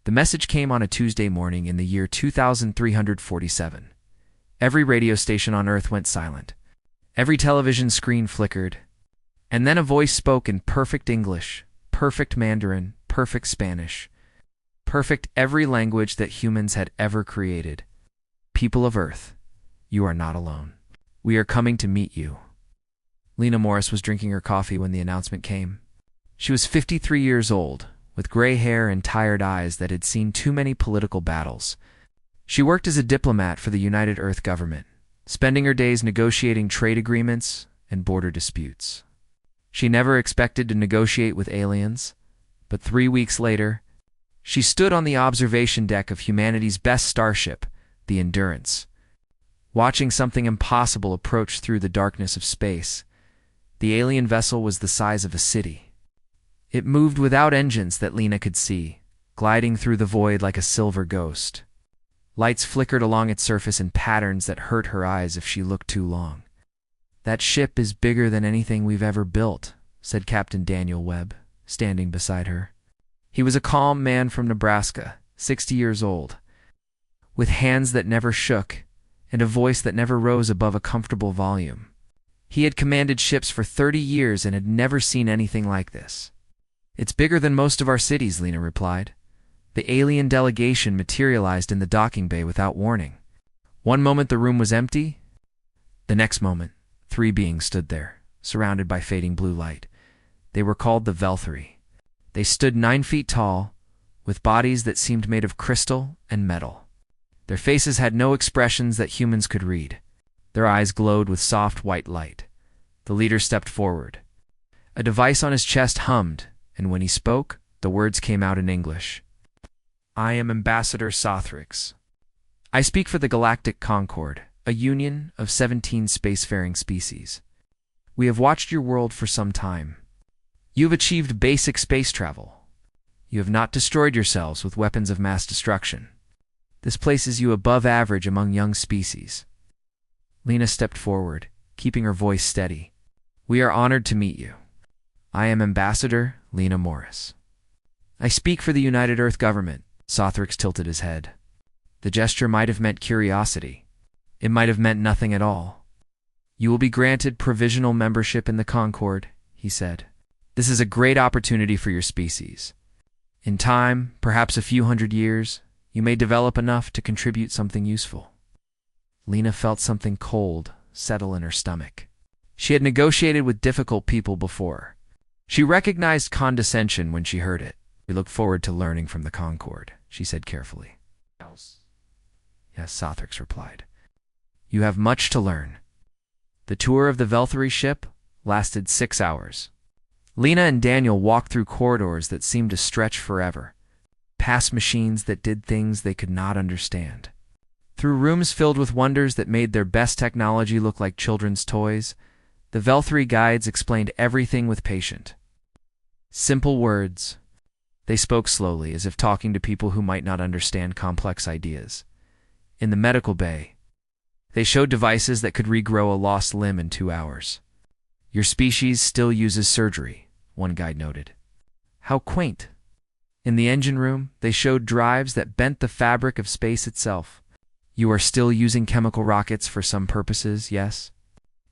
The message came on a Tuesday morning in the year 2347. Every radio station on Earth went silent. Every television screen flickered. And then a voice spoke in perfect English, perfect Mandarin, perfect Spanish, perfect every language that humans had ever created. People of Earth, you are not alone. We are coming to meet you. Lena Morris was drinking her coffee when the announcement came. She was 53 years old, with gray hair and tired eyes that had seen too many political battles. She worked as a diplomat for the United Earth government, spending her days negotiating trade agreements and border disputes. She never expected to negotiate with aliens, but 3 weeks later, she stood on the observation deck of humanity's best starship, the Endurance, watching something impossible approach through the darkness of space. The alien vessel was the size of a city. It moved without engines that Lena could see, gliding through the void like a silver ghost. Lights flickered along its surface in patterns that hurt her eyes if she looked too long. "That ship is bigger than anything we've ever built," said Captain Daniel Webb, standing beside her. He was a calm man from Nebraska, 60 years old, with hands that never shook and a voice that never rose above a comfortable volume. He had commanded ships for 30 years and had never seen anything like this. "It's bigger than most of our cities," Lena replied. The alien delegation materialized in the docking bay without warning. One moment the room was empty. The next moment, 3 beings stood there, surrounded by fading blue light. They were called the Velthari. They stood 9 feet tall, with bodies that seemed made of crystal and metal. Their faces had no expressions that humans could read. Their eyes glowed with soft white light. The leader stepped forward. A device on his chest hummed, and when he spoke, the words came out in English. "I am Ambassador Sothrix. I speak for the Galactic Concord, a union of 17 spacefaring species. We have watched your world for some time. You have achieved basic space travel. You have not destroyed yourselves with weapons of mass destruction. This places you above average among young species." Lena stepped forward, keeping her voice steady. "We are honored to meet you. I am Ambassador Lena Morris. I speak for the United Earth government." Sothrix tilted his head. The gesture might have meant curiosity. It might have meant nothing at all. "You will be granted provisional membership in the Concord," he said. "This is a great opportunity for your species. In time, perhaps a few hundred years, you may develop enough to contribute something useful." Lena felt something cold settle in her stomach. She had negotiated with difficult people before. She recognized condescension when she heard it. "We look forward to learning from the Concord," she said carefully. "Yes," Sothrix replied. "You have much to learn." The tour of the Velthari ship lasted 6 hours. Lena and Daniel walked through corridors that seemed to stretch forever, past machines that did things they could not understand, through rooms filled with wonders that made their best technology look like children's toys. The Velthari guides explained everything with simple words. They spoke slowly, as if talking to people who might not understand complex ideas. In the medical bay, they showed devices that could regrow a lost limb in 2 hours. "Your species still uses surgery," one guide noted. "How quaint." In the engine room, they showed drives that bent the fabric of space itself. "You are still using chemical rockets for some purposes, yes?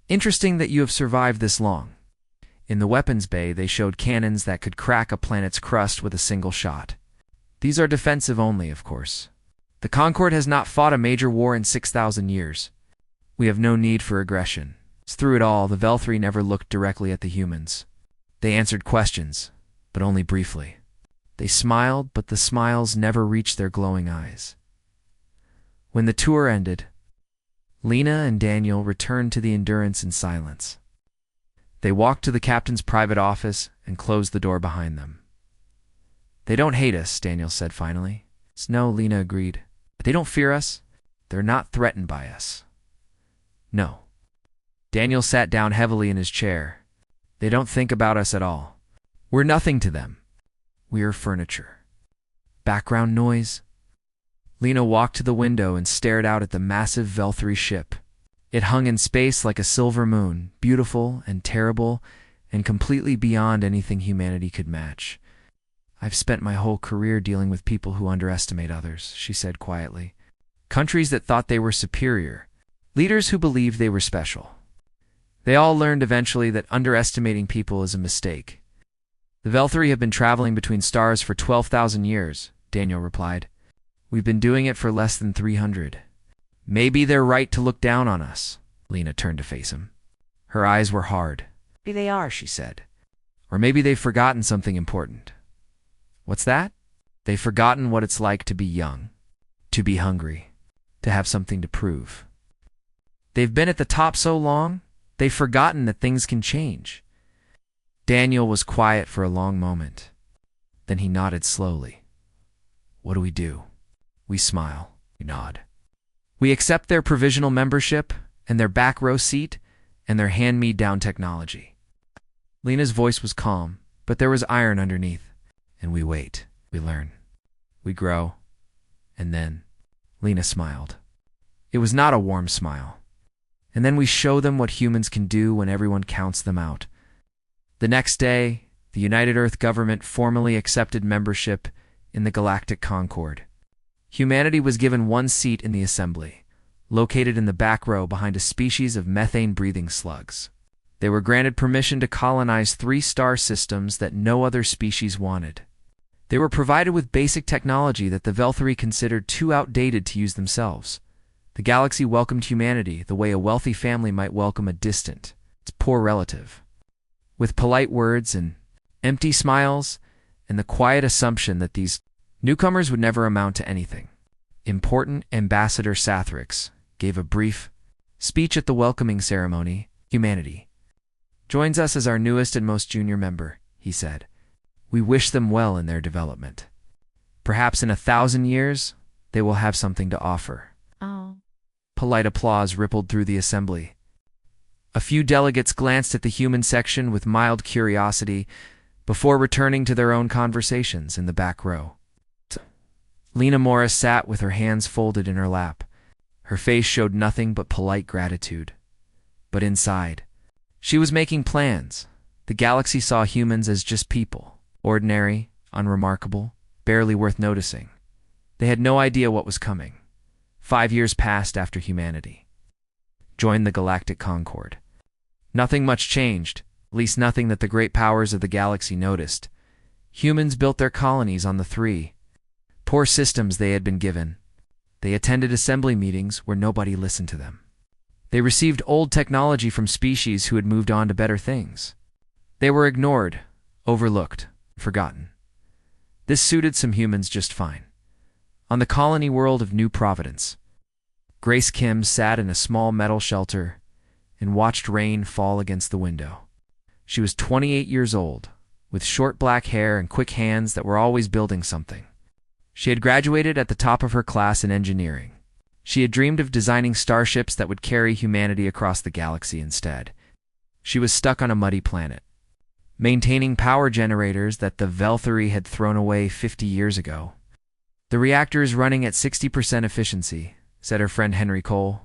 Interesting that you have survived this long." In the weapons bay, they showed cannons that could crack a planet's crust with a single shot. "These are defensive only, of course. The Concord has not fought a major war in 6,000 years. We have no need for aggression." Through it all, the Velthari never looked directly at the humans. They answered questions, but only briefly. They smiled, but the smiles never reached their glowing eyes. When the tour ended, Lena and Daniel returned to the Endurance in silence. They walked to the captain's private office and closed the door behind them. "They don't hate us," Daniel said finally. "No," Lena agreed. "They don't fear us. They're not threatened by us." "No." Daniel sat down heavily in his chair. "They don't think about us at all. We're nothing to them. We are furniture." Background noise. Lena walked to the window and stared out at the massive Velthari ship. It hung in space like a silver moon, beautiful and terrible, and completely beyond anything humanity could match. I've spent my whole career dealing with people who underestimate others, she said quietly. Countries that thought they were superior. Leaders who believed they were special. They all learned eventually that underestimating people is a mistake. The Velthari have been traveling between stars for 12,000 years, Daniel replied. We've been doing it for less than 300. Maybe they're right to look down on us. Lena turned to face him. Her eyes were hard. Maybe they are, she said. Or maybe they've forgotten something important. What's that? They've forgotten what it's like to be young, to be hungry, to have something to prove. They've been at the top so long, they've forgotten that things can change. Daniel was quiet for a long moment. Then he nodded slowly. What do? We smile. We nod. We accept their provisional membership and their back row seat and their hand-me-down technology. Lena's voice was calm, but there was iron underneath. And we wait. We learn. We grow. And then, Lena smiled. It was not a warm smile. And then we show them what humans can do when everyone counts them out. The next day, the United Earth government formally accepted membership in the Galactic Concord. Humanity was given one seat in the assembly, located in the back row behind a species of methane-breathing slugs. They were granted permission to colonize 3 star systems that no other species wanted. They were provided with basic technology that the Velthari considered too outdated to use themselves. The galaxy welcomed humanity the way a wealthy family might welcome a distant, its poor relative. With polite words and empty smiles, and the quiet assumption that these newcomers would never amount to anything. Important Ambassador Sathrix gave a brief speech at the welcoming ceremony. Humanity joins us as our newest and most junior member, he said. We wish them well in their development. Perhaps in 1,000 years, they will have something to offer. Oh. Polite applause rippled through the assembly. A few delegates glanced at the human section with mild curiosity before returning to their own conversations in the back row. Lena Morris sat with her hands folded in her lap. Her face showed nothing but polite gratitude. But inside, she was making plans. The galaxy saw humans as just people, ordinary, unremarkable, barely worth noticing. They had no idea what was coming. 5 years passed after humanity joined the Galactic Concord. Nothing much changed, at least nothing that the great powers of the galaxy noticed. Humans built their colonies on the 3 poor systems they had been given. They attended assembly meetings where nobody listened to them. They received old technology from species who had moved on to better things. They were ignored, overlooked, forgotten. This suited some humans just fine. On the colony world of New Providence, Grace Kim sat in a small metal shelter and watched rain fall against the window. She was 28 years old, with short black hair and quick hands that were always building something. She had graduated at the top of her class in engineering. She had dreamed of designing starships that would carry humanity across the galaxy instead. She was stuck on a muddy planet, maintaining power generators that the Velthari had thrown away 50 years ago. The reactor is running at 60% efficiency, said her friend Henry Cole.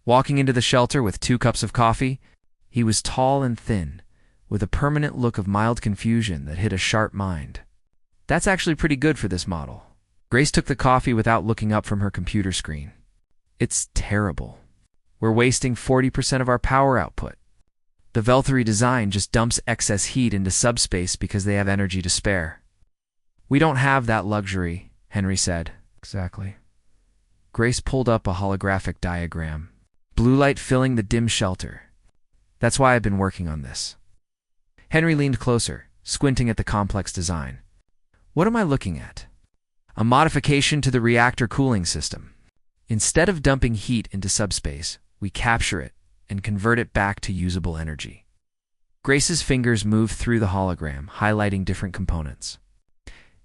Walking into the shelter with 2 cups of coffee, he was tall and thin, with a permanent look of mild confusion that hit a sharp mind. That's actually pretty good for this model. Grace took the coffee without looking up from her computer screen. It's terrible. We're wasting 40% of our power output. The Velthari design just dumps excess heat into subspace because they have energy to spare. We don't have that luxury, Henry said. Exactly. Grace pulled up a holographic diagram. Blue light filling the dim shelter. That's why I've been working on this. Henry leaned closer, squinting at the complex design. What am I looking at? A modification to the reactor cooling system. Instead of dumping heat into subspace, we capture it and convert it back to usable energy. Grace's fingers moved through the hologram, highlighting different components.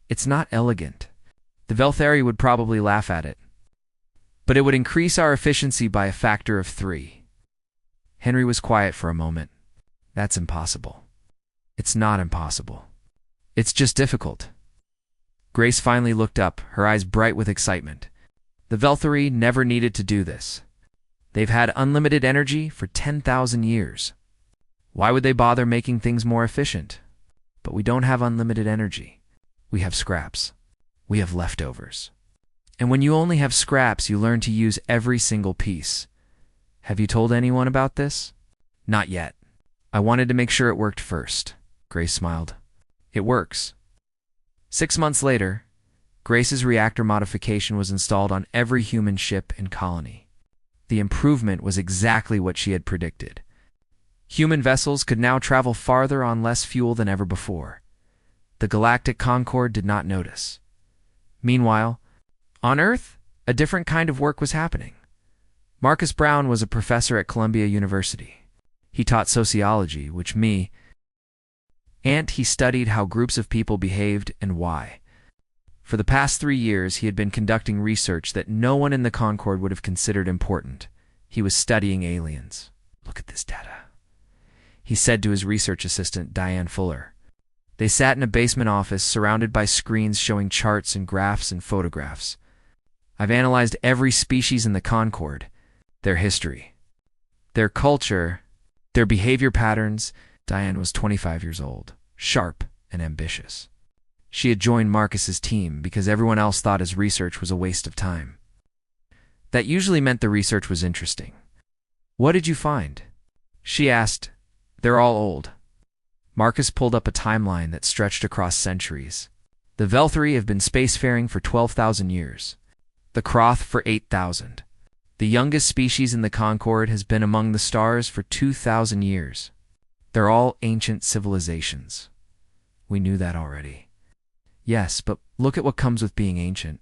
It's not elegant. The Velthari would probably laugh at it. But it would increase our efficiency by a factor of 3. Henry was quiet for a moment. That's impossible. It's not impossible. It's just difficult. Grace finally looked up, her eyes bright with excitement. The Velthari never needed to do this. They've had unlimited energy for 10,000 years. Why would they bother making things more efficient? But we don't have unlimited energy. We have scraps. We have leftovers. And when you only have scraps, you learn to use every single piece. Have you told anyone about this? Not yet. I wanted to make sure it worked first. Grace smiled. It works. 6 months later, Grace's reactor modification was installed on every human ship and colony. The improvement was exactly what she had predicted. Human vessels could now travel farther on less fuel than ever before. The Galactic Concorde did not notice. Meanwhile, on Earth, a different kind of work was happening. Marcus Brown was a professor at Columbia University. He taught sociology, he studied how groups of people behaved and why. For the past 3 years, he had been conducting research that no one in the Concorde would have considered important. He was studying aliens. Look at this data, he said to his research assistant, Diane Fuller. They sat in a basement office surrounded by screens showing charts and graphs and photographs. I've analyzed every species in the Concorde, their history, their culture, their behavior patterns. Diane was 25 years old, sharp and ambitious. She had joined Marcus's team because everyone else thought his research was a waste of time. That usually meant the research was interesting. What did you find? She asked. They're all old. Marcus pulled up a timeline that stretched across centuries. The Velthari have been spacefaring for 12,000 years. The Kroth for 8,000. The youngest species in the Concorde has been among the stars for 2,000 years. They're all ancient civilizations. We knew that already. Yes, but look at what comes with being ancient.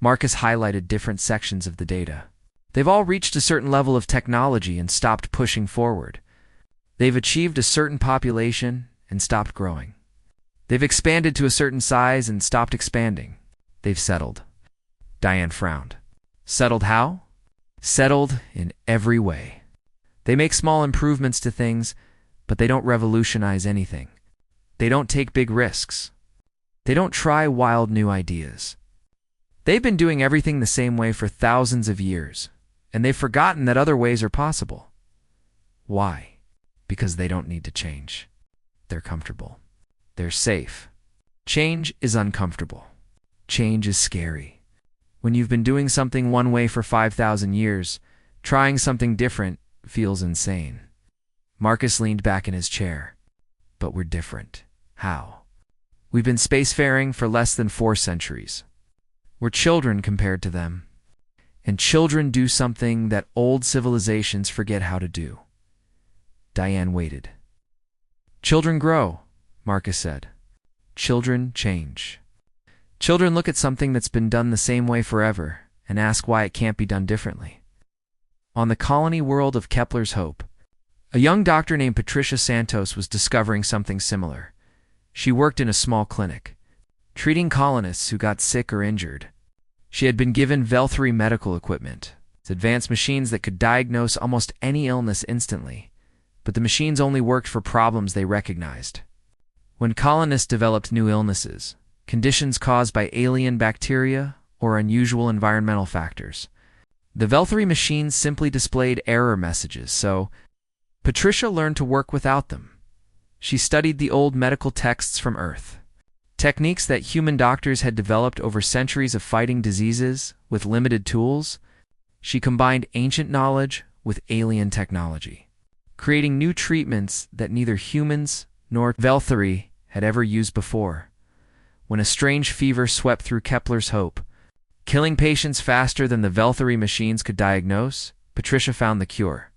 Marcus highlighted different sections of the data. They've all reached a certain level of technology and stopped pushing forward. They've achieved a certain population and stopped growing. They've expanded to a certain size and stopped expanding. They've settled. Diane frowned. Settled how? Settled in every way. They make small improvements to things, but they don't revolutionize anything. They don't take big risks. They don't try wild new ideas. They've been doing everything the same way for thousands of years, and they've forgotten that other ways are possible. Why? Because they don't need to change. They're comfortable. They're safe. Change is uncomfortable. Change is scary. When you've been doing something one way for 5,000 years, trying something different feels insane. Marcus leaned back in his chair. But we're different. How? We've been spacefaring for less than 4 centuries. We're children compared to them. And children do something that old civilizations forget how to do. Diane waited. Children grow, Marcus said. Children change. Children look at something that's been done the same way forever and ask why it can't be done differently. On the colony world of Kepler's Hope, a young doctor named Patricia Santos was discovering something similar. She worked in a small clinic, treating colonists who got sick or injured. She had been given Velthari medical equipment, advanced machines that could diagnose almost any illness instantly, but the machines only worked for problems they recognized. When colonists developed new illnesses, conditions caused by alien bacteria or unusual environmental factors, the Velthari machines simply displayed error messages, so Patricia learned to work without them. She studied the old medical texts from Earth, techniques that human doctors had developed over centuries of fighting diseases with limited tools. She combined ancient knowledge with alien technology, creating new treatments that neither humans nor Velthari had ever used before. When a strange fever swept through Kepler's Hope, killing patients faster than the Velthari machines could diagnose, Patricia found the cure.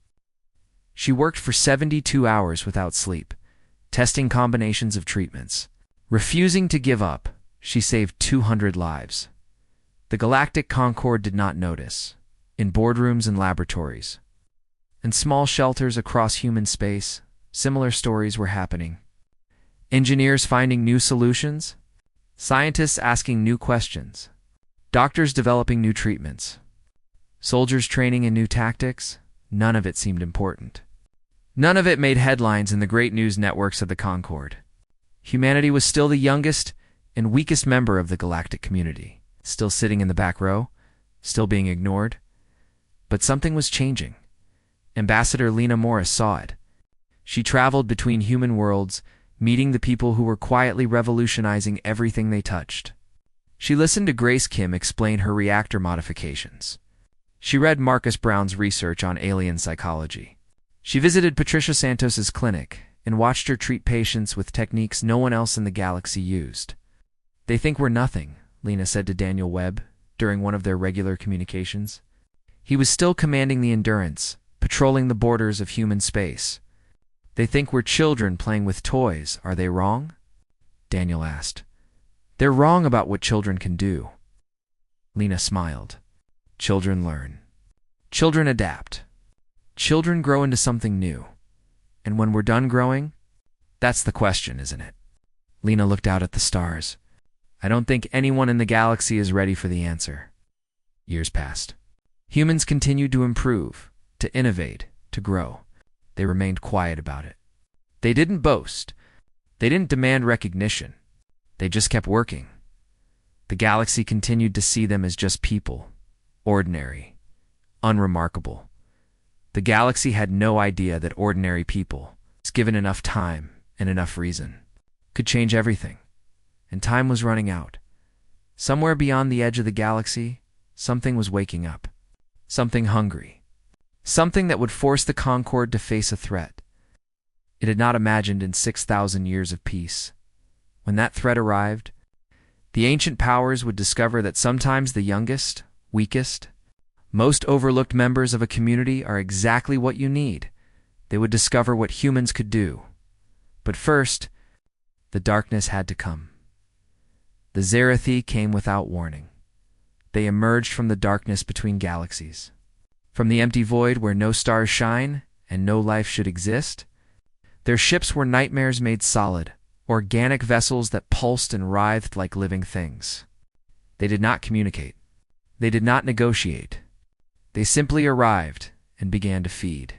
She worked for 72 hours without sleep, testing combinations of treatments. Refusing to give up, she saved 200 lives. The Galactic Concorde did not notice. In boardrooms and laboratories, and small shelters across human space, similar stories were happening. Engineers finding new solutions, scientists asking new questions, doctors developing new treatments, soldiers training in new tactics. None of it seemed important. None of it made headlines in the great news networks of the Concorde. Humanity was still the youngest and weakest member of the galactic community, still sitting in the back row, still being ignored. But something was changing. Ambassador Lena Morris saw it. She traveled between human worlds, meeting the people who were quietly revolutionizing everything they touched. She listened to Grace Kim explain her reactor modifications. She read Marcus Brown's research on alien psychology. She visited Patricia Santos's clinic and watched her treat patients with techniques no one else in the galaxy used. "They think we're nothing," Lena said to Daniel Webb during one of their regular communications. He was still commanding the Endurance, patrolling the borders of human space. "They think we're children playing with toys. Are they wrong?" Daniel asked. "They're wrong about what children can do." Lena smiled. "Children learn. Children adapt. Children grow into something new. And when we're done growing, that's the question, isn't it?" Lena looked out at the stars. "I don't think anyone in the galaxy is ready for the answer." Years passed. Humans continued to improve, to innovate, to grow. They remained quiet about it. They didn't boast. They didn't demand recognition. They just kept working. The galaxy continued to see them as just people, ordinary, unremarkable. The galaxy had no idea that ordinary people, given enough time and enough reason, could change everything. And time was running out. Somewhere beyond the edge of the galaxy, something was waking up. Something hungry. Something that would force the Concord to face a threat it had not imagined in 6,000 years of peace. When that threat arrived, the ancient powers would discover that sometimes the youngest, weakest, most overlooked members of a community are exactly what you need. They would discover what humans could do. But first, the darkness had to come. The Zerathi came without warning. They emerged from the darkness between galaxies. From the empty void where no stars shine and no life should exist. Their ships were nightmares made solid, organic vessels that pulsed and writhed like living things. They did not communicate. They did not negotiate. They simply arrived and began to feed.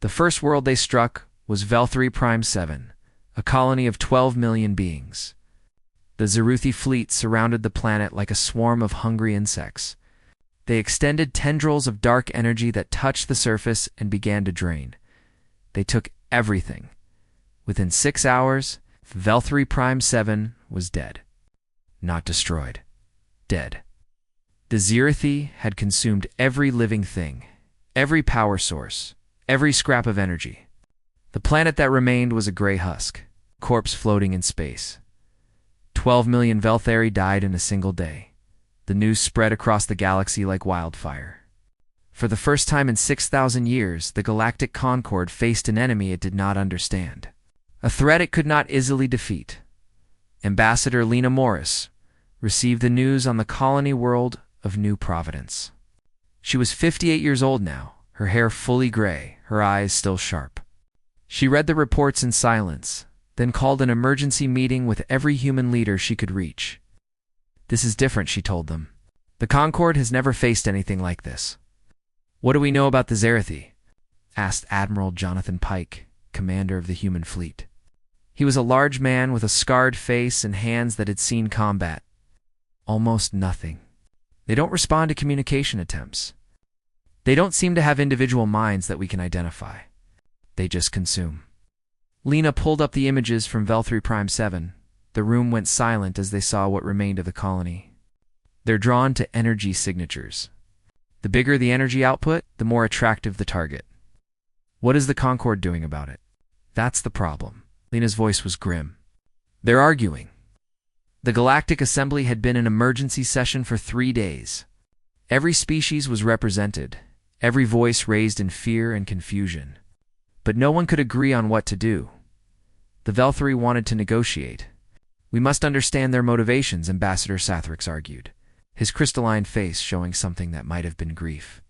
The first world they struck was Velthri Prime 7, a colony of 12 million beings. The Zeruthi fleet surrounded the planet like a swarm of hungry insects. They extended tendrils of dark energy that touched the surface and began to drain. They took everything. Within 6 hours, Velthri Prime 7 was dead. Not destroyed. Dead. The Zerathi had consumed every living thing, every power source, every scrap of energy. The planet that remained was a gray husk, corpse floating in space. 12 million Velthari died in a single day. The news spread across the galaxy like wildfire. For the first time in 6,000 years, the Galactic Concord faced an enemy it did not understand. A threat it could not easily defeat. Ambassador Lena Morris received the news on the colony world of New Providence. She was 58 years old now, her hair fully gray, her eyes still sharp. She read the reports in silence, then called an emergency meeting with every human leader she could reach. "This is different," she told them. "The Concord has never faced anything like this." "What do we know about the Zerathi?" asked Admiral Jonathan Pike, commander of the human fleet. He was a large man with a scarred face and hands that had seen combat. "Almost nothing. They don't respond to communication attempts. They don't seem to have individual minds that we can identify. They just consume." Lena pulled up the images from Velthri Prime 7. The room went silent as they saw what remained of the colony. They're drawn to energy signatures. The bigger the energy output, the more attractive the target. What is the Concord doing about it? That's the problem. Lena's voice was grim. They're arguing. The Galactic Assembly had been in emergency session for 3 days. Every species was represented, every voice raised in fear and confusion. But no one could agree on what to do. The Velthari wanted to negotiate. "We must understand their motivations," Ambassador Sathrix argued, his crystalline face showing something that might have been grief.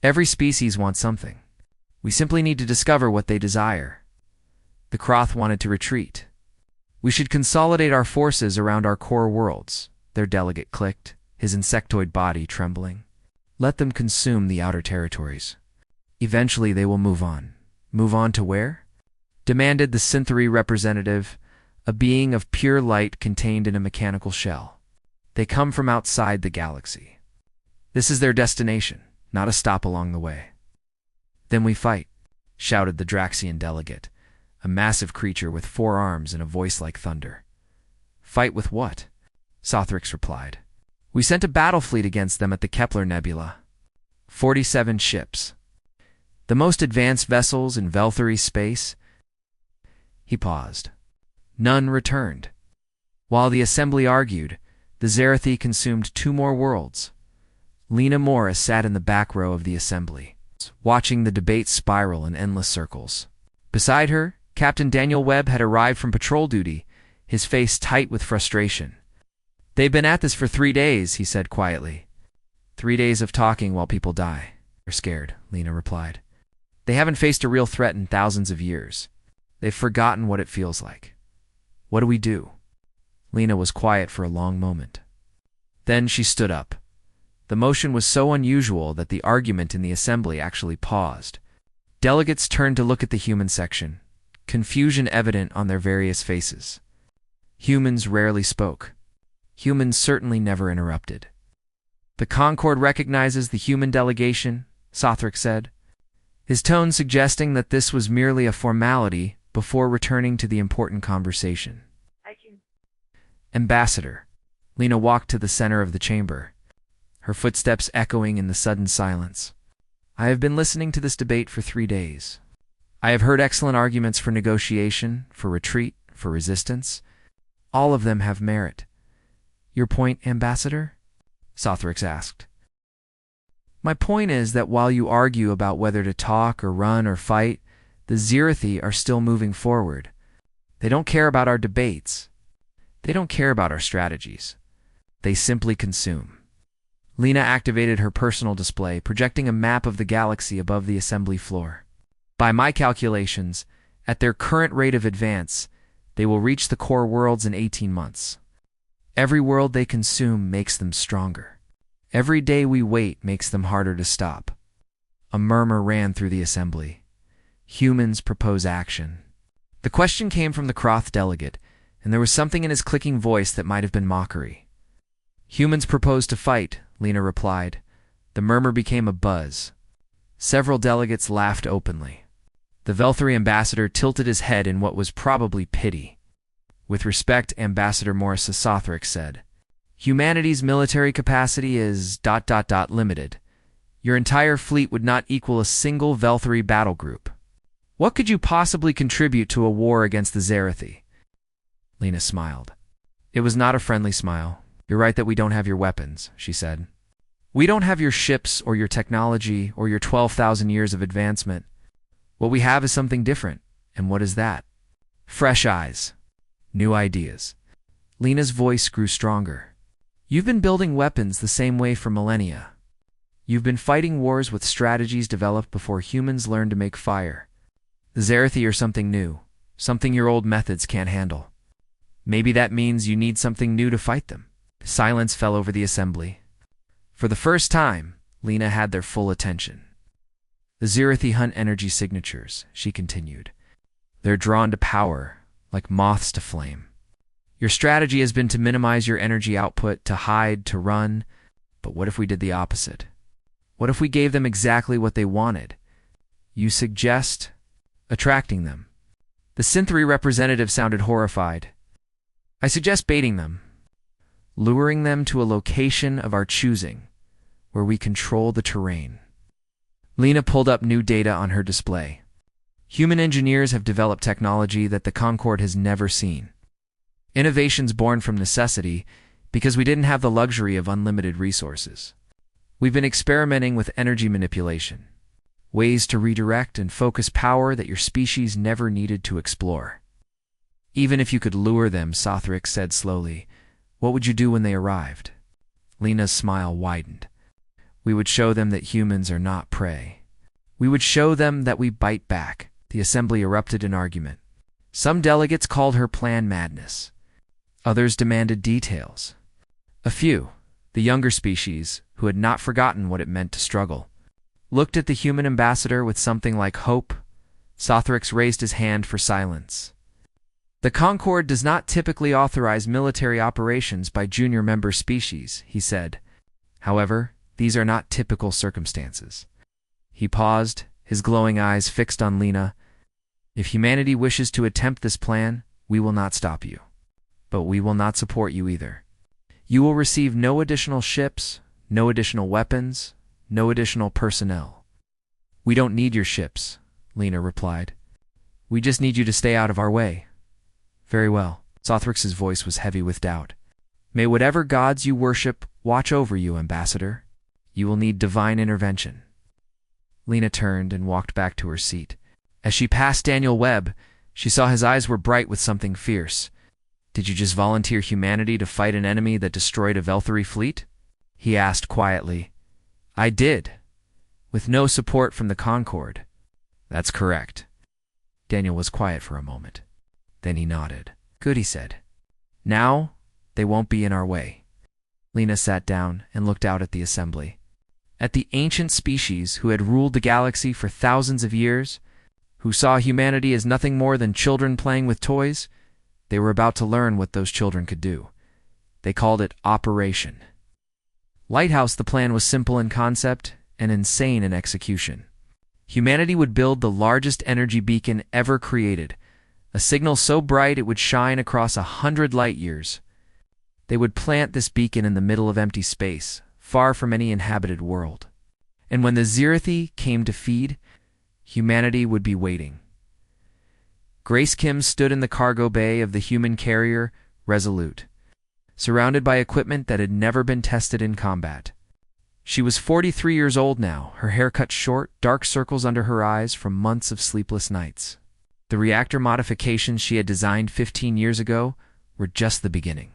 "Every species wants something. We simply need to discover what they desire." The Kroth wanted to retreat. "We should consolidate our forces around our core worlds," their delegate clicked, his insectoid body trembling. "Let them consume the outer territories. Eventually they will move on." "Move on to where?" demanded the Synthary representative, a being of pure light contained in a mechanical shell. "They come from outside the galaxy. This is their destination, not a stop along the way." "Then we fight," shouted the Draxian delegate, a massive creature with 4 arms and a voice like thunder. Fight with what? Sothrix replied. We sent a battle fleet against them at the Kepler Nebula. 47 ships. The most advanced vessels in Velthary space. He paused. None returned. While the assembly argued, the Zerathi consumed 2 more worlds. Lena Morris sat in the back row of the assembly, watching the debate spiral in endless circles. Beside her, Captain Daniel Webb had arrived from patrol duty, his face tight with frustration. They've been at this for 3 days, he said quietly. 3 days of talking while people die. They're scared, Lena replied. They haven't faced a real threat in thousands of years. They've forgotten what it feels like. What do we do? Lena was quiet for a long moment. Then she stood up. The motion was so unusual that the argument in the assembly actually paused. Delegates turned to look at the human section, confusion evident on their various faces. Humans rarely spoke. Humans certainly never interrupted. The Concord recognizes the human delegation, Sothrix said, his tone suggesting that this was merely a formality before returning to the important conversation. Ambassador. Lena walked to the center of the chamber, her footsteps echoing in the sudden silence. I have been listening to this debate for 3 days. I have heard excellent arguments for negotiation, for retreat, for resistance. All of them have merit. Your point, Ambassador? Sothrix asked. My point is that while you argue about whether to talk or run or fight, the Zerathi are still moving forward. They don't care about our debates. They don't care about our strategies. They simply consume. Lena activated her personal display, projecting a map of the galaxy above the assembly floor. By my calculations, at their current rate of advance, they will reach the core worlds in 18 months. Every world they consume makes them stronger. Every day we wait makes them harder to stop. A murmur ran through the assembly. Humans propose action. The question came from the Kroth delegate, and there was something in his clicking voice that might have been mockery. Humans propose to fight, Lena replied. The murmur became a buzz. Several delegates laughed openly. The Velthary ambassador tilted his head in what was probably pity. With respect, Ambassador Morris Sothrix said, Humanity's military capacity is ... limited. Your entire fleet would not equal a single Velthary battle group. What could you possibly contribute to a war against the Zerathi? Lena smiled. It was not a friendly smile. You're right that we don't have your weapons, she said. We don't have your ships or your technology or your 12,000 years of advancement. What we have is something different. And what is that? Fresh eyes. New ideas. Lena's voice grew stronger. You've been building weapons the same way for millennia. You've been fighting wars with strategies developed before humans learned to make fire. The Zerathi are something new, something your old methods can't handle. Maybe that means you need something new to fight them. Silence fell over the assembly. For the first time, Lena had their full attention. The Zerathi hunt energy signatures, she continued. They're drawn to power, like moths to flame. Your strategy has been to minimize your energy output, to hide, to run. But what if we did the opposite? What if we gave them exactly what they wanted? You suggest attracting them. The Synthry representative sounded horrified. I suggest baiting them, luring them to a location of our choosing, where we control the terrain. Lena pulled up new data on her display. Human engineers have developed technology that the Concord has never seen. Innovations born from necessity because we didn't have the luxury of unlimited resources. We've been experimenting with energy manipulation, ways to redirect and focus power that your species never needed to explore. Even if you could lure them, Sothrix said slowly, what would you do when they arrived? Lena's smile widened. We would show them that humans are not prey. We would show them that we bite back. The assembly erupted in argument. Some delegates called her plan madness. Others demanded details. A few, the younger species, who had not forgotten what it meant to struggle, looked at the human ambassador with something like hope. Sothrix raised his hand for silence. The Concord does not typically authorize military operations by junior member species, he said. However, these are not typical circumstances. He paused, his glowing eyes fixed on Lena. If humanity wishes to attempt this plan, we will not stop you. But we will not support you either. You will receive no additional ships, no additional weapons, no additional personnel. We don't need your ships, Lena replied. We just need you to stay out of our way. Very well. Sothrix's voice was heavy with doubt. May whatever gods you worship watch over you, Ambassador. You will need divine intervention. Lena turned and walked back to her seat. As she passed Daniel Webb, she saw his eyes were bright with something fierce. Did you just volunteer humanity to fight an enemy that destroyed a Velthari fleet? He asked quietly. I did, with no support from the Concord. That's correct. Daniel was quiet for a moment. Then he nodded. Good, he said. Now, they won't be in our way. Lena sat down and looked out at the assembly. At the ancient species who had ruled the galaxy for thousands of years, who saw humanity as nothing more than children playing with toys, they were about to learn what those children could do. They called it Operation. Lighthouse, the plan was simple in concept and insane in execution. Humanity would build the largest energy beacon ever created, a signal so bright it would shine across 100 light years. They would plant this beacon in the middle of empty space, far from any inhabited world. And when the Zirathi came to feed, humanity would be waiting. Grace Kim stood in the cargo bay of the human carrier Resolute, surrounded by equipment that had never been tested in combat. She was 43 years old now, her hair cut short, dark circles under her eyes from months of sleepless nights. The reactor modifications she had designed 15 years ago were just the beginning.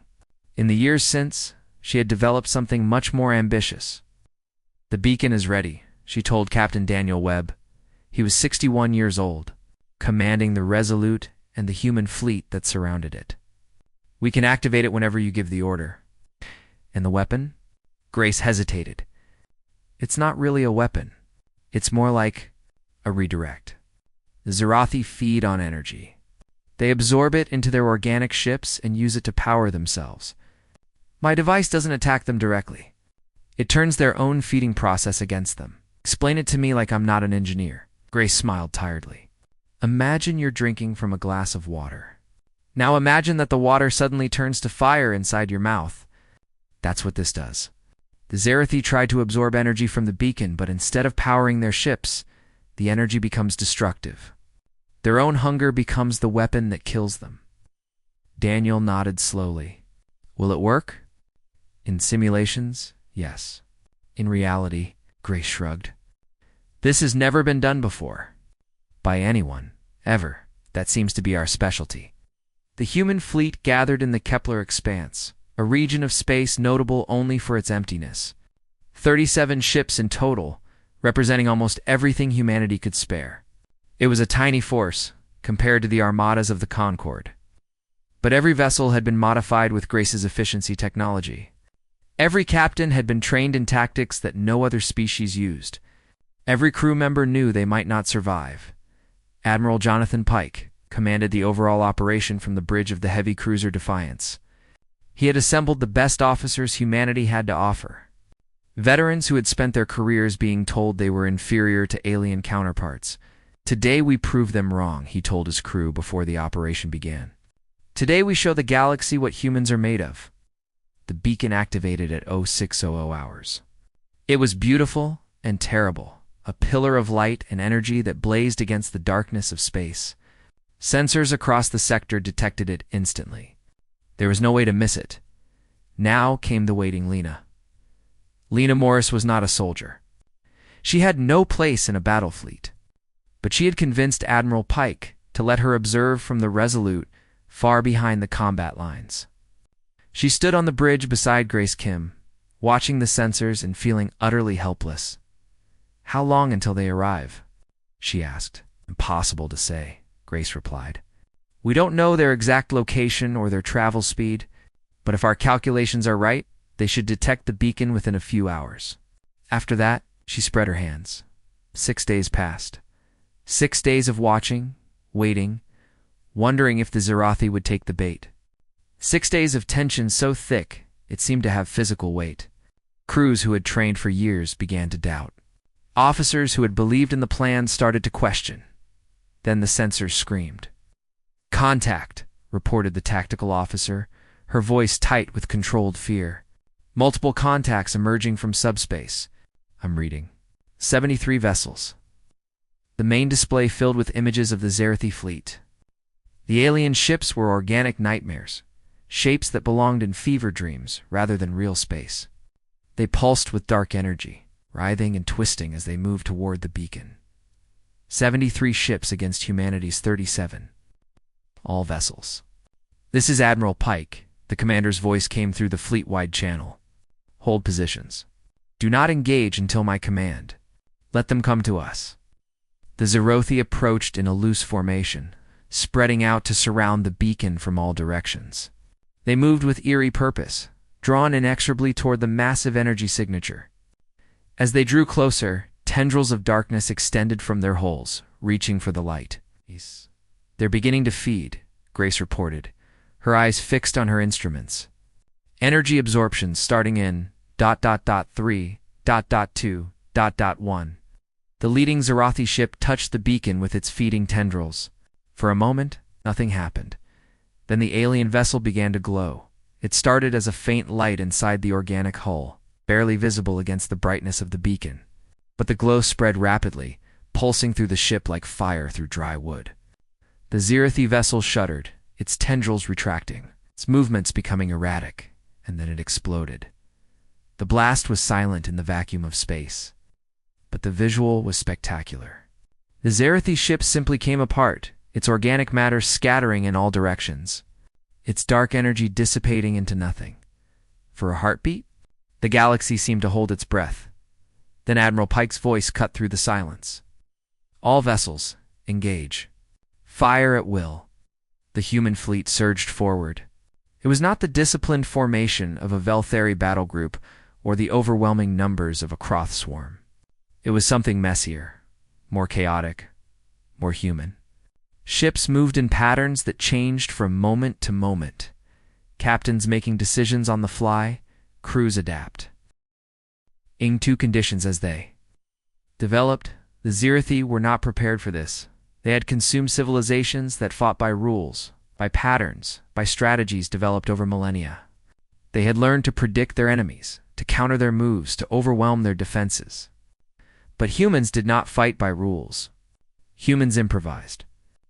In the years since, she had developed something much more ambitious. The beacon is ready, she told Captain Daniel Webb. He was 61 years old, commanding the Resolute and the human fleet that surrounded it. We can activate it whenever you give the order. And the weapon? Grace hesitated. It's not really a weapon. It's more like a redirect. The Zirathi feed on energy. They absorb it into their organic ships and use it to power themselves. My device doesn't attack them directly. It turns their own feeding process against them. Explain it to me like I'm not an engineer. Grace smiled tiredly. Imagine you're drinking from a glass of water. Now imagine that the water suddenly turns to fire inside your mouth. That's what this does. The Zirathi tried to absorb energy from the beacon, but instead of powering their ships, the energy becomes destructive. Their own hunger becomes the weapon that kills them. Daniel nodded slowly. Will it work? In simulations, yes. In reality, Grace shrugged. This has never been done before. By anyone, ever. That seems to be our specialty. The human fleet gathered in the Kepler expanse, a region of space notable only for its emptiness. 37 ships in total, representing almost everything humanity could spare. It was a tiny force, compared to the armadas of the Concord. But every vessel had been modified with Grace's efficiency technology. Every captain had been trained in tactics that no other species used. Every crew member knew they might not survive. Admiral Jonathan Pike commanded the overall operation from the bridge of the heavy cruiser Defiance. He had assembled the best officers humanity had to offer. Veterans who had spent their careers being told they were inferior to alien counterparts. Today we prove them wrong, he told his crew before the operation began. Today we show the galaxy what humans are made of. The beacon activated at 0600 hours. It was beautiful and terrible, a pillar of light and energy that blazed against the darkness of space. Sensors across the sector detected it instantly. There was no way to miss it. Now came the waiting Lena. Lena Morris was not a soldier. She had no place in a battle fleet. But she had convinced Admiral Pike to let her observe from the Resolute far behind the combat lines. She stood on the bridge beside Grace Kim, watching the sensors and feeling utterly helpless. How long until they arrive? She asked. Impossible to say, Grace replied. We don't know their exact location or their travel speed, but if our calculations are right, they should detect the beacon within a few hours. After that, she spread her hands. 6 days passed. 6 days of watching, waiting, wondering if the Zirathi would take the bait. 6 days of tension so thick it seemed to have physical weight. Crews who had trained for years began to doubt. Officers who had believed in the plan started to question. Then the sensors screamed. "Contact," reported the tactical officer, her voice tight with controlled fear. "Multiple contacts emerging from subspace." I'm reading. 73 vessels. The main display filled with images of the Zerathi fleet. The alien ships were organic nightmares, shapes that belonged in fever dreams rather than real space. They pulsed with dark energy, writhing and twisting as they moved toward the beacon. 73 ships against humanity's 37. All vessels. "This is Admiral Pike," the commander's voice came through the fleet-wide channel. "Hold positions. Do not engage until my command. Let them come to us." The Zerathi approached in a loose formation, spreading out to surround the beacon from all directions. They moved with eerie purpose, drawn inexorably toward the massive energy signature. As they drew closer, tendrils of darkness extended from their holes, reaching for the light. "They're beginning to feed," Grace reported, her eyes fixed on her instruments. "Energy absorption starting in ... 3, ... 2, ... 1. The leading Zerathi ship touched the beacon with its feeding tendrils. For a moment, nothing happened. Then the alien vessel began to glow. It started as a faint light inside the organic hull, barely visible against the brightness of the beacon. But the glow spread rapidly, pulsing through the ship like fire through dry wood. The Zerathi vessel shuddered, its tendrils retracting, its movements becoming erratic, and then it exploded. The blast was silent in the vacuum of space, but the visual was spectacular. The Zerathi ship simply came apart, its organic matter scattering in all directions, its dark energy dissipating into nothing. For a heartbeat, the galaxy seemed to hold its breath. Then Admiral Pike's voice cut through the silence. "All vessels, engage. Fire at will." The human fleet surged forward. It was not the disciplined formation of a Velthari battle group or the overwhelming numbers of a Kroth swarm. It was something messier, more chaotic, more human. Ships moved in patterns that changed from moment to moment. Captains making decisions on the fly, crews adapt. In two conditions as they developed, the Zerathi were not prepared for this. They had consumed civilizations that fought by rules, by patterns, by strategies developed over millennia. They had learned to predict their enemies, to counter their moves, to overwhelm their defenses. But humans did not fight by rules. Humans improvised.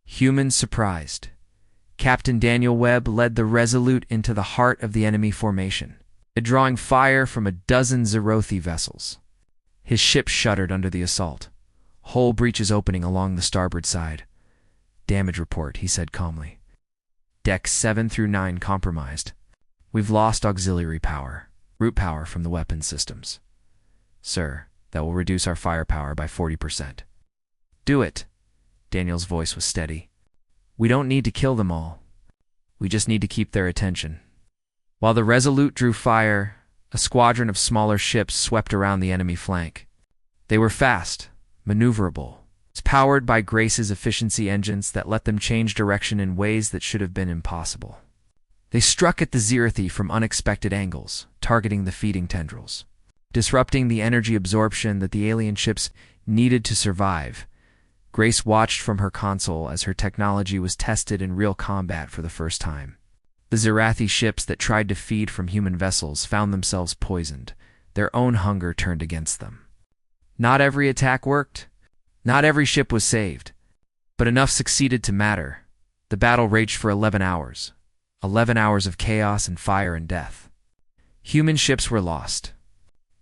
Humans surprised. Captain Daniel Webb led the Resolute into the heart of the enemy formation, drawing fire from a dozen Zerathi vessels. His ship shuddered under the assault. Hull breaches opening along the starboard side. "Damage report," he said calmly. "Decks 7 through 9 compromised. We've lost auxiliary power, root power from the weapons systems. Sir, that will reduce our firepower by 40%. "Do it." Daniel's voice was steady. "We don't need to kill them all. We just need to keep their attention." While the Resolute drew fire, a squadron of smaller ships swept around the enemy flank. They were fast, maneuverable, powered by Grace's efficiency engines that let them change direction in ways that should have been impossible. They struck at the Zerathi from unexpected angles, targeting the feeding tendrils, disrupting the energy absorption that the alien ships needed to survive. Grace watched from her console as her technology was tested in real combat for the first time. The Zerathi ships that tried to feed from human vessels found themselves poisoned. Their own hunger turned against them. Not every attack worked. Not every ship was saved. But enough succeeded to matter. The battle raged for 11 hours. 11 hours of chaos and fire and death. Human ships were lost.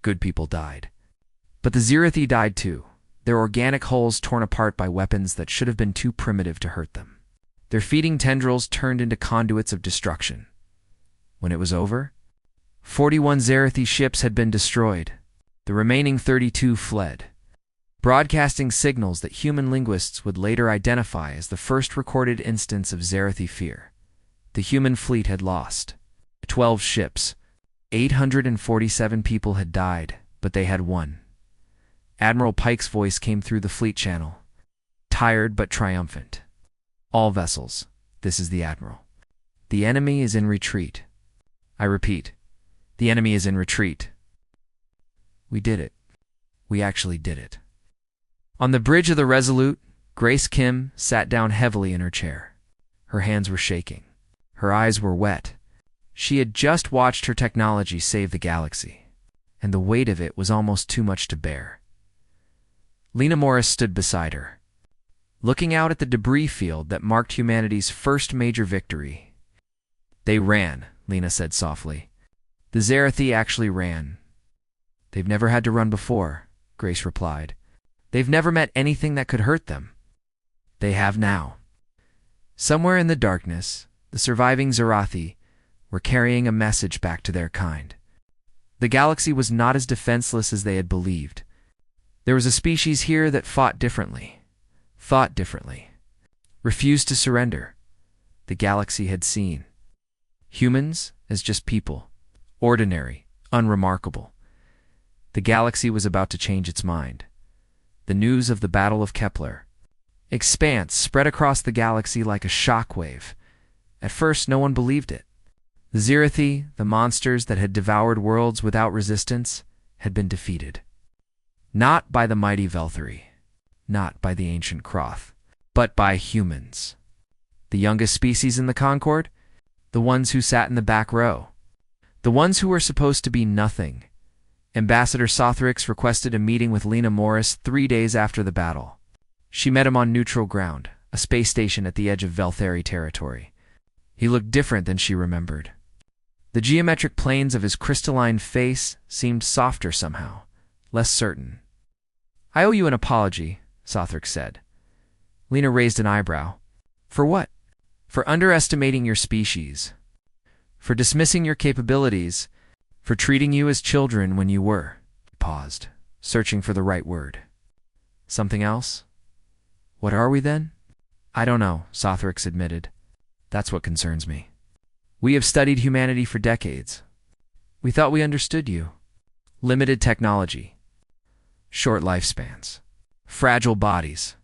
Good people died. But the Zerathi died too, their organic hulls torn apart by weapons that should have been too primitive to hurt them. Their feeding tendrils turned into conduits of destruction. When it was over, 41 Zerathi ships had been destroyed. The remaining 32 fled, broadcasting signals that human linguists would later identify as the first recorded instance of Zerathi fear. The human fleet had lost 12 ships. 847 people had died, but they had won. Admiral Pike's voice came through the fleet channel, tired but triumphant. "All vessels, this is the Admiral. The enemy is in retreat. I repeat, the enemy is in retreat." We did it. We actually did it. On the bridge of the Resolute, Grace Kim sat down heavily in her chair. Her hands were shaking. Her eyes were wet. She had just watched her technology save the galaxy, and the weight of it was almost too much to bear. Lena Morris stood beside her, looking out at the debris field that marked humanity's first major victory. "They ran," Lena said softly. "The Zerathi actually ran." "They've never had to run before," Grace replied. "They've never met anything that could hurt them. They have now." Somewhere in the darkness, the surviving Zerathi were carrying a message back to their kind. The galaxy was not as defenseless as they had believed. There was a species here that fought differently, thought differently, refused to surrender. The galaxy had seen humans as just people, ordinary, unremarkable. The galaxy was about to change its mind. The news of the Battle of Kepler Expanse spread across the galaxy like a shockwave. At first, no one believed it. The Zerathi, the monsters that had devoured worlds without resistance, had been defeated. Not by the mighty Velthari, not by the ancient Kroth, but by humans. The youngest species in the Concord? The ones who sat in the back row. The ones who were supposed to be nothing. Ambassador Sothrix requested a meeting with Lena Morris 3 days after the battle. She met him on neutral ground, a space station at the edge of Velthari territory. He looked different than she remembered. The geometric planes of his crystalline face seemed softer somehow, less certain. "I owe you an apology," Sothrix said. Lena raised an eyebrow. "For what?" "For underestimating your species. For dismissing your capabilities. For treating you as children when you were." He paused, searching for the right word. "Something else? What are we then?" "I don't know," Sothrix admitted. "That's what concerns me. We have studied humanity for decades. We thought we understood you. Limited technology. Short lifespans. Fragile bodies.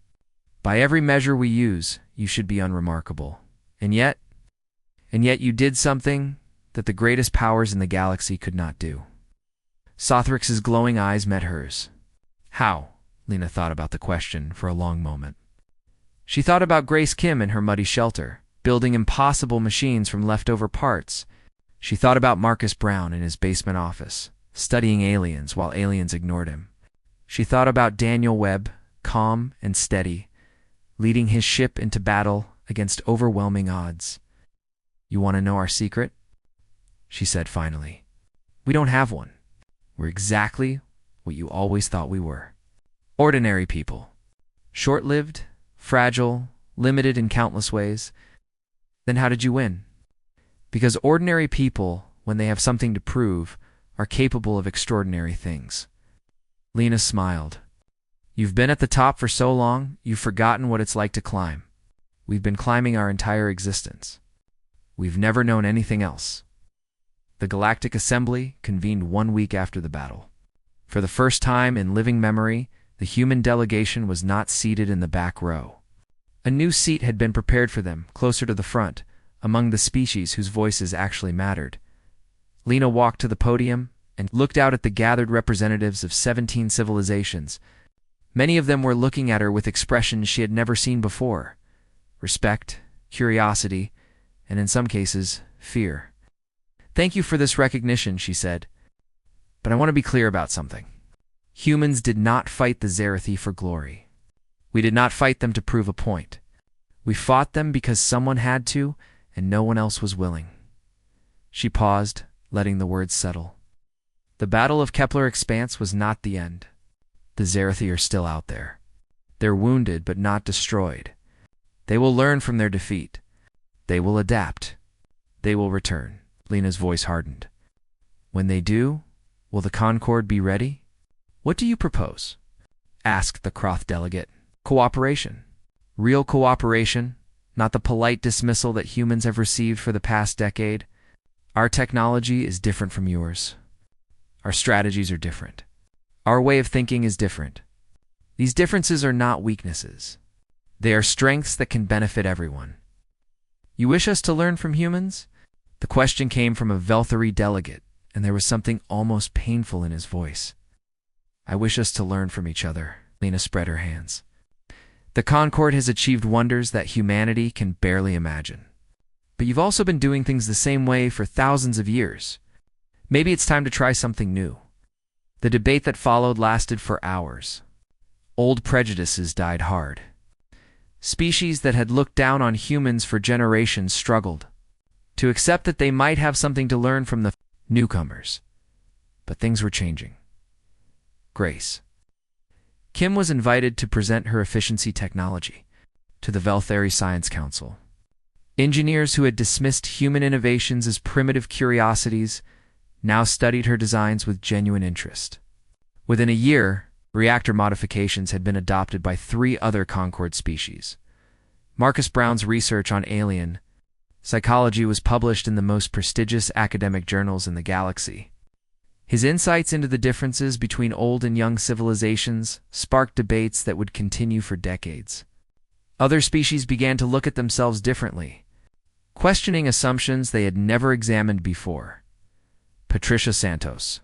By every measure we use, you should be unremarkable. And yet you did something that the greatest powers in the galaxy could not do." Sothrix's glowing eyes met hers. "How?" Lena thought about the question for a long moment. She thought about Grace Kim in her muddy shelter, building impossible machines from leftover parts. She thought about Marcus Brown in his basement office, studying aliens while aliens ignored him. She thought about Daniel Webb, calm and steady, leading his ship into battle against overwhelming odds. "You want to know our secret?" she said finally. "We don't have one. We're exactly what you always thought we were. Ordinary people. Short-lived, fragile, limited in countless ways. Then how did you win? Because ordinary people, when they have something to prove, are capable of extraordinary things." Lena smiled. "You've been at the top for so long, you've forgotten what it's like to climb. We've been climbing our entire existence. We've never known anything else." The Galactic Assembly convened 1 week after the battle. For the first time in living memory, the human delegation was not seated in the back row. A new seat had been prepared for them, closer to the front, among the species whose voices actually mattered. Lena walked to the podium and looked out at the gathered representatives of 17 civilizations. Many of them were looking at her with expressions she had never seen before: respect, curiosity, and in some cases, fear. "Thank you for this recognition," she said. "But I want to be clear about something. Humans did not fight the Zerathi for glory. We did not fight them to prove a point. We fought them because someone had to, and no one else was willing." She paused, letting the words settle. The Battle of Kepler Expanse was not the end. The Zerathi are still out there. They're wounded but not destroyed. They will learn from their defeat. They will adapt. They will return. Lena's voice hardened. "When they do, will the Concord be ready?" "What do you propose?" asked the Kroth delegate. "Cooperation. Real cooperation, not the polite dismissal that humans have received for the past decade. Our technology is different from yours. Our strategies are different. Our way of thinking is different. These differences are not weaknesses. They are strengths that can benefit everyone. You wish us to learn from humans?" The question came from a Velthari delegate, and there was something almost painful in his voice. "I wish us to learn from each other." Lena spread her hands. The Concorde has achieved wonders that humanity can barely imagine. But you've also been doing things the same way for thousands of years. Maybe it's time to try something new. The debate that followed lasted for hours. Old prejudices died hard. Species that had looked down on humans for generations struggled to accept that they might have something to learn from the newcomers. But things were changing. Grace. Kim was invited to present her efficiency technology to the Veltheri Science Council. Engineers who had dismissed human innovations as primitive curiosities now studied her designs with genuine interest. Within a year, reactor modifications had been adopted by 3 other Concorde species. Marcus Brown's research on alien psychology was published in the most prestigious academic journals in the galaxy. His insights into the differences between old and young civilizations sparked debates that would continue for decades. Other species began to look at themselves differently, questioning assumptions they had never examined before. Patricia Santos,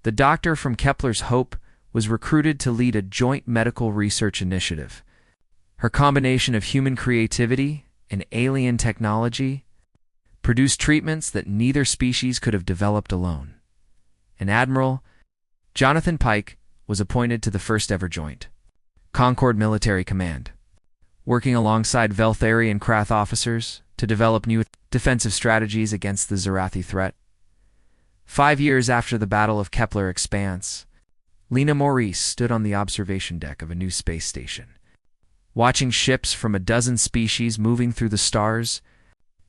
the doctor from Kepler's Hope, was recruited to lead a joint medical research initiative. Her combination of human creativity and alien technology produced treatments that neither species could have developed alone. And Admiral Jonathan Pike was appointed to the first-ever Joint Concorde Military Command, working alongside Veltheri and Krath officers to develop new defensive strategies against the Zarathi threat. 5 years after the Battle of Kepler Expanse, Lena Maurice stood on the observation deck of a new space station, watching ships from a dozen species moving through the stars.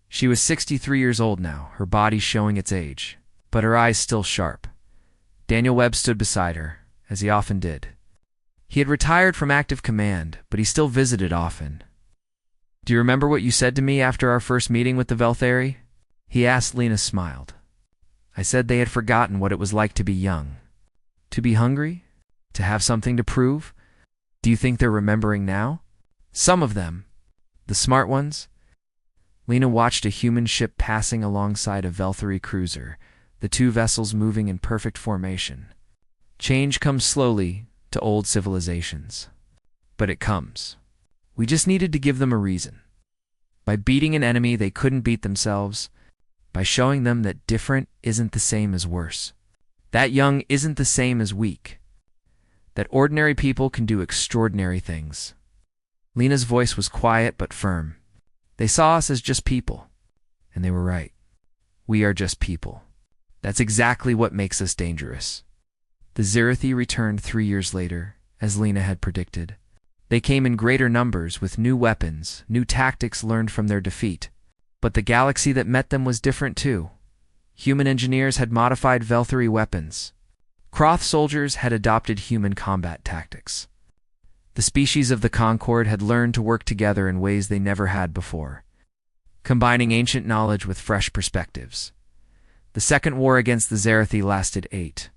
She was 63 years old now, her body showing its age, but her eyes still sharp. Daniel Webb stood beside her, as he often did. He had retired from active command, but he still visited often. "Do you remember what you said to me after our first meeting with the Veltheri?" he asked. Lena smiled. "I said they had forgotten what it was like to be young. To be hungry? To have something to prove? Do you think they're remembering now? Some of them. The smart ones?" Lena watched a human ship passing alongside a Veltheri cruiser, the 2 vessels moving in perfect formation. Change comes slowly to old civilizations. But it comes. We just needed to give them a reason. By beating an enemy they couldn't beat themselves. By showing them that different isn't the same as worse. That young isn't the same as weak. That ordinary people can do extraordinary things. Lena's voice was quiet but firm. They saw us as just people. And they were right. We are just people. That's exactly what makes us dangerous. The Zarathi returned 3 years later, as Lena had predicted. They came in greater numbers with new weapons, new tactics learned from their defeat. But the galaxy that met them was different too. Human engineers had modified Veltheri weapons. Krath soldiers had adopted human combat tactics. The species of the Concorde had learned to work together in ways they never had before, combining ancient knowledge with fresh perspectives. The second war against the Zarathi lasted 8